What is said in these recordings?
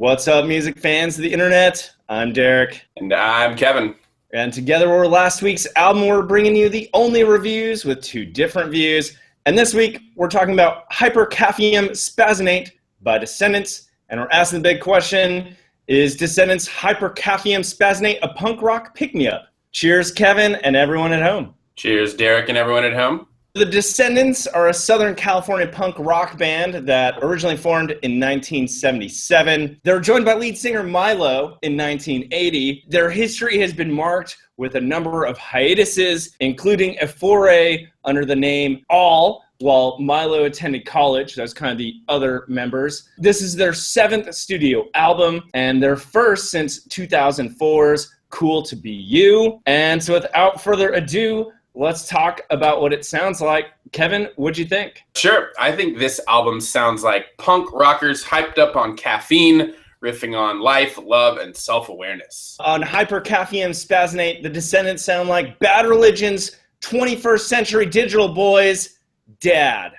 What's up, music fans of the internet? I'm Derek. And I'm Kevin. And together we're last week's album. We're bringing you the only reviews with two different views. And this week we're talking about Hypercaffium Spazzinate by Descendents. And we're asking the big question, is Descendents Hypercaffium Spazzinate a punk rock pick-me-up? Cheers, Kevin, and everyone at home. Cheers, Derek, and everyone at home. The Descendents are a Southern California punk rock band that originally formed in 1977. They were joined by lead singer Milo in 1980. Their history has been marked with a number of hiatuses, including a foray under the name All, while Milo attended college. That was kind of the other members. This is their 7th studio album, and their first since 2004's Cool to Be You. And so without further ado, let's talk about what it sounds like. Kevin, what'd you think? Sure. I think this album sounds like punk rockers hyped up on caffeine, riffing on life, love, and self-awareness. On Hypercaffium Spazzinate, the Descendents sound like Bad Religion's 21st Century Digital Boys' dad.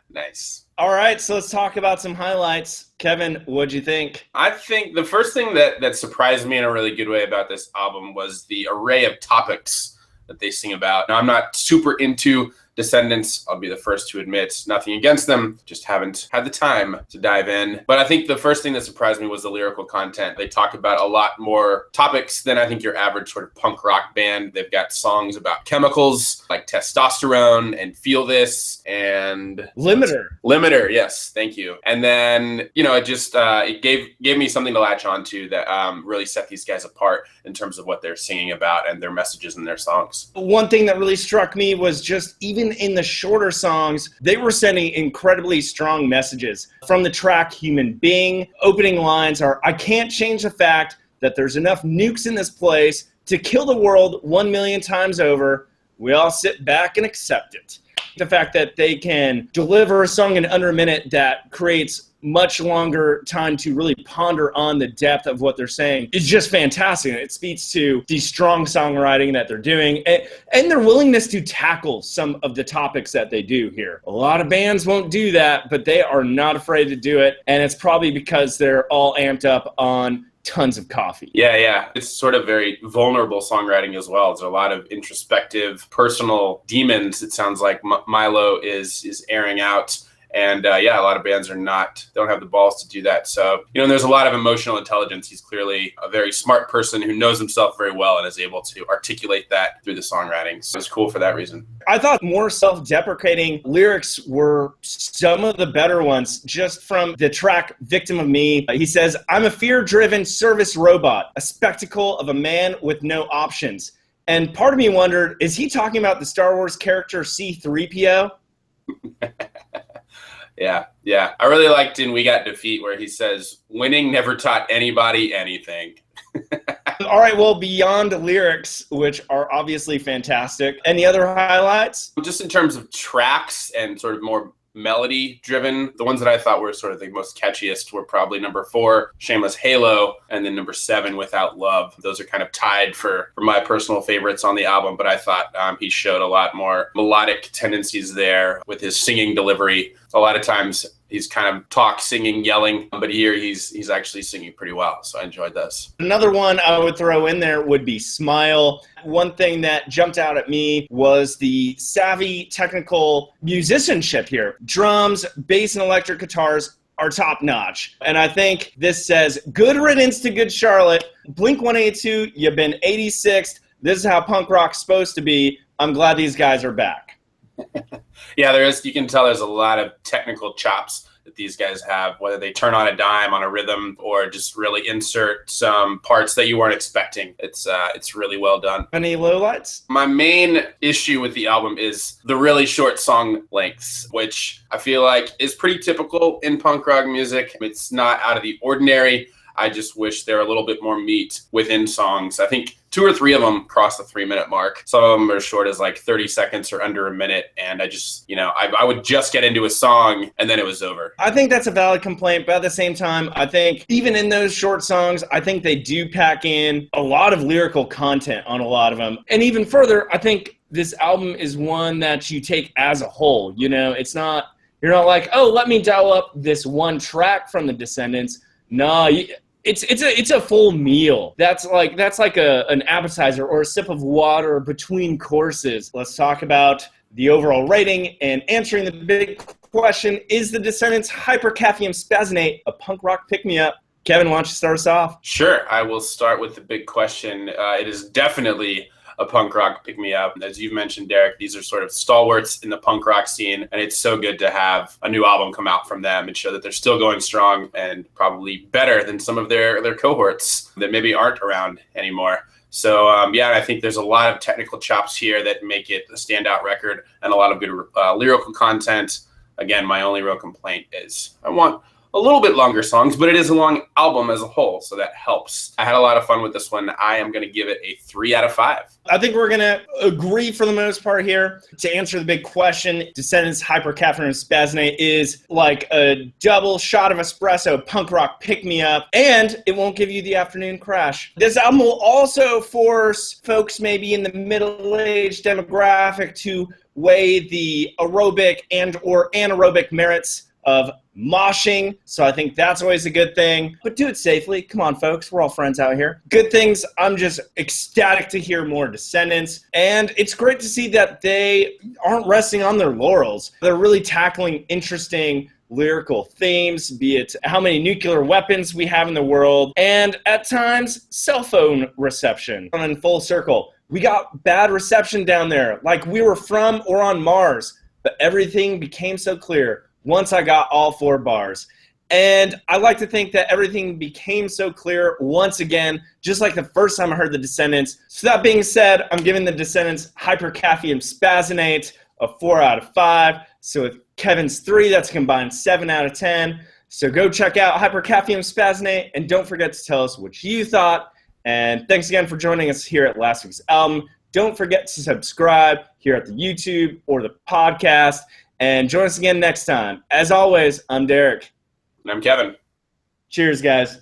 Nice. All right, so let's talk about some highlights. Kevin, what'd you think? I think the first thing that surprised me in a really good way about this album was the array of topics that they sing about. Now, I'm not super into Descendants. I'll be the first to admit, nothing against them, just haven't had the time to dive in. But I think the first thing that surprised me was the lyrical content. They talk about a lot more topics than I think your average sort of punk rock band. They've got songs about chemicals like testosterone and Feel This and Limiter, yes, thank you. And then, it just it gave me something to latch on to that really set these guys apart in terms of what they're singing about and their messages in their songs. One thing that really struck me was just even in the shorter songs, they were sending incredibly strong messages. From the track Human Being, opening lines are, "I can't change the fact that there's enough nukes in this place to kill the world 1 million times over. We all sit back and accept it." The fact that they can deliver a song in under a minute that creates much longer time to really ponder on the depth of what they're saying is just fantastic. It speaks to the strong songwriting that they're doing and their willingness to tackle some of the topics that they do here. A lot of bands won't do that, but they are not afraid to do it, and it's probably because they're all amped up on tons of coffee. Yeah. It's sort of very vulnerable songwriting as well. There's a lot of introspective, personal demons, it sounds like Milo is airing out. And a lot of bands don't have the balls to do that. So, there's a lot of emotional intelligence. He's clearly a very smart person who knows himself very well and is able to articulate that through the songwriting. So it's cool for that reason. I thought more self-deprecating lyrics were some of the better ones. Just from the track Victim of Me, he says, "I'm a fear-driven service robot, a spectacle of a man with no options." And part of me wondered, is he talking about the Star Wars character C-3PO? Yeah. I really liked in We Got Defeat where he says, "Winning never taught anybody anything." All right, well, beyond the lyrics, which are obviously fantastic, any other highlights? Just in terms of tracks and sort of more melody driven, the ones that I thought were sort of the most catchiest were probably number 4, Shameless Halo, and then number 7, Without Love. Those are kind of tied for my personal favorites on the album, but I thought he showed a lot more melodic tendencies there with his singing delivery. A lot of times he's kind of talk, singing, yelling, but here he's actually singing pretty well, so I enjoyed this. Another one I would throw in there would be Smile. One thing that jumped out at me was the savvy technical musicianship here. Drums, bass, and electric guitars are top-notch. And I think this says, good riddance to Good Charlotte. Blink-182, you've been 86th. This is how punk rock's supposed to be. I'm glad these guys are back. Yeah, you can tell there's a lot of technical chops that these guys have, whether they turn on a dime on a rhythm or just really insert some parts that you weren't expecting. It's really well done. Any lowlights? My main issue with the album is the really short song lengths, which I feel like is pretty typical in punk rock music. It's not out of the ordinary. I just wish there were a little bit more meat within songs. I think 2 or 3 of them cross the 3-minute mark. Some of them are short as like 30 seconds or under a minute. And I just, I would just get into a song and then it was over. I think that's a valid complaint. But at the same time, I think even in those short songs, I think they do pack in a lot of lyrical content on a lot of them. And even further, I think this album is one that you take as a whole. It's not You're not like, oh, let me dial up this one track from the Descendents. No, it's a full meal. That's like an appetizer or a sip of water between courses. Let's talk about the overall rating and answering the big question: is the Descendents Hypercaffium Spazzinate a punk rock pick-me-up? Kevin, why don't you start us off? Sure, I will start with the big question. It is definitely a punk rock pick-me-up. As you've mentioned, Derek, these are sort of stalwarts in the punk rock scene, and it's so good to have a new album come out from them and show that they're still going strong and probably better than some of their cohorts that maybe aren't around anymore. So, yeah, I think there's a lot of technical chops here that make it a standout record and a lot of good lyrical content. Again, my only real complaint is I want a little bit longer songs, but it is a long album as a whole, so that helps. I had a lot of fun with this one. I am going to give it a 3 out of 5. I think we're going to agree for the most part here. To answer the big question, Descendents Hypercaffium Spazzinate is like a double shot of espresso punk rock pick-me-up, and it won't give you the afternoon crash. This album will also force folks maybe in the middle-aged demographic to weigh the aerobic and or anaerobic merits of moshing, so I think that's always a good thing. But do it safely. Come on, folks. We're all friends out here. Good things. I'm just ecstatic to hear more Descendents. And it's great to see that they aren't resting on their laurels. They're really tackling interesting lyrical themes, be it how many nuclear weapons we have in the world, and at times, cell phone reception. In full circle, we got bad reception down there, like we were from or on Mars, but everything became so clear once I got all 4 bars. And I like to think that everything became so clear once again, just like the first time I heard the Descendents. So that being said, I'm giving the Descendents Hypercaffium Spazzinate a 4 out of 5. So with Kevin's 3, that's a combined 7 out of 10. So go check out Hypercaffium Spazzinate, and don't forget to tell us what you thought. And thanks again for joining us here at last week's album. Don't forget to subscribe here at the YouTube or the podcast. And join us again next time. As always, I'm Derek. And I'm Kevin. Cheers, guys.